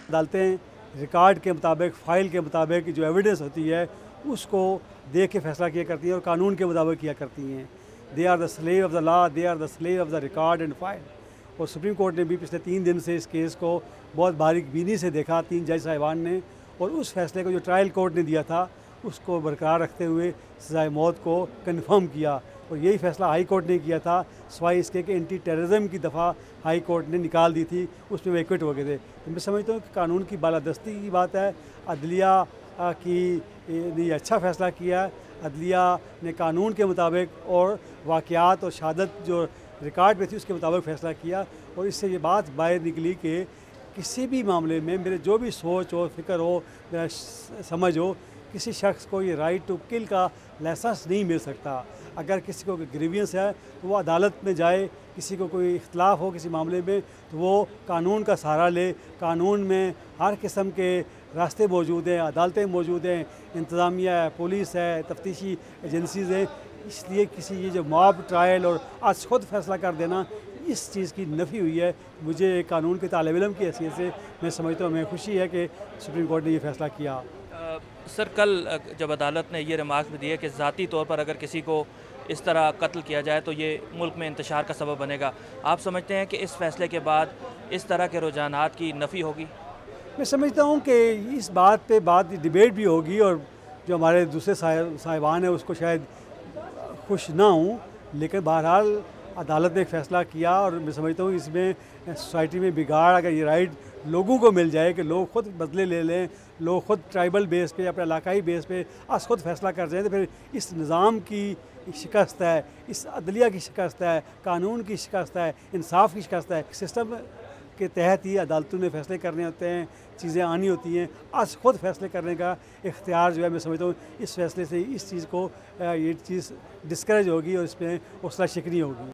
अदालतें रिकॉर्ड के मुताबिक, फ़ाइल के मुताबिक जो एविडेंस होती है उसको देख के फ़ैसला किया करती हैं और कानून के मुताबिक किया करती हैं। They are the slave of the law, they are the slave of the record and file. और सुप्रीम कोर्ट ने भी पिछले 3 दिन से इस केस को बहुत बारीक बीनी से देखा, 3 जज साहिबान ने, और उस फैसले को जो ट्रायल कोर्ट ने दिया था उसको बरकरार रखते हुए सज़ाए मौत को कन्फर्म किया। और यही फैसला हाई कोर्ट ने किया था, सिवाय इसके कि एंटी टेररिज्म की दफ़ा हाई कोर्ट ने निकाल दी थी, उसमें वैकेट हो गए थे। तो मैं समझता हूँ कि कानून की बालादस्ती की बात है। अदलिया की ने अच्छा फ़ैसला किया। अदलिया ने कानून के मुताबिक और वाक़यात और शहादत जो रिकॉर्ड में थी उसके मुताबिक फ़ैसला किया। और इससे ये बात बाहर निकली कि किसी भी मामले में मेरे जो भी सोच हो, फ़िक्र हो, मेरा समझ हो, किसी शख्स को ये राइट टू किल का लाइसेंस नहीं मिल सकता। अगर किसी को ग्रीवियंस है तो वो अदालत में जाए, किसी को कोई इख्तलाफ हो किसी मामले में तो वो कानून का सहारा ले। कानून में हर किस्म के रास्ते मौजूद हैं, अदालतें मौजूद हैं, इंतज़ामिया है, पुलिस है, तफ्तीशी एजेंसीज़ हैं। इसलिए किसी ये जो मॉब ट्रायल और आज खुद फैसला कर देना, इस चीज़ की नफ़ी हुई है। मुझे एक कानून के तालिब इल्म की हैसियत से मैं समझता हूँ, हमें खुशी है कि सुप्रीम कोर्ट ने ये फ़ैसला किया। सर, कल जब अदालत ने ये रिमार्क्स भी दिए कि ज़ाती तौर पर अगर किसी को इस तरह कत्ल किया जाए तो ये मुल्क में इंतशार का सबब बनेगा, आप समझते हैं कि इस फ़ैसले के बाद इस तरह के रुझानात की नफ़ी होगी? मैं समझता हूँ कि इस बात पे डिबेट भी होगी और जो हमारे दूसरे साहिबान हैं उसको शायद खुश ना हूँ, लेकिन बहरहाल अदालत ने एक फ़ैसला किया और मैं समझता हूँ इसमें सोसाइटी में बिगाड़, अगर ये राइट लोगों को मिल जाए कि लोग खुद बदले ले लें, लोग खुद ट्राइबल बेस पे, अपने इलाकाई बेस पे आज खुद फैसला कर जाएँ, तो फिर इस निज़ाम की शिकस्त है, इस अदलिया की शिकस्त है, कानून की शिकस्त है, इंसाफ की शिकस्त है। सिस्टम के तहत ही अदालतों ने फ़ैसले करने होते हैं, चीज़ें आनी होती हैं। आज खुद फैसले करने का इख्तियार जो है, मैं समझता हूँ इस फैसले से इस चीज़ को ये चीज़ डिस्करेज होगी और इसमें हौसला शिकनी होगी।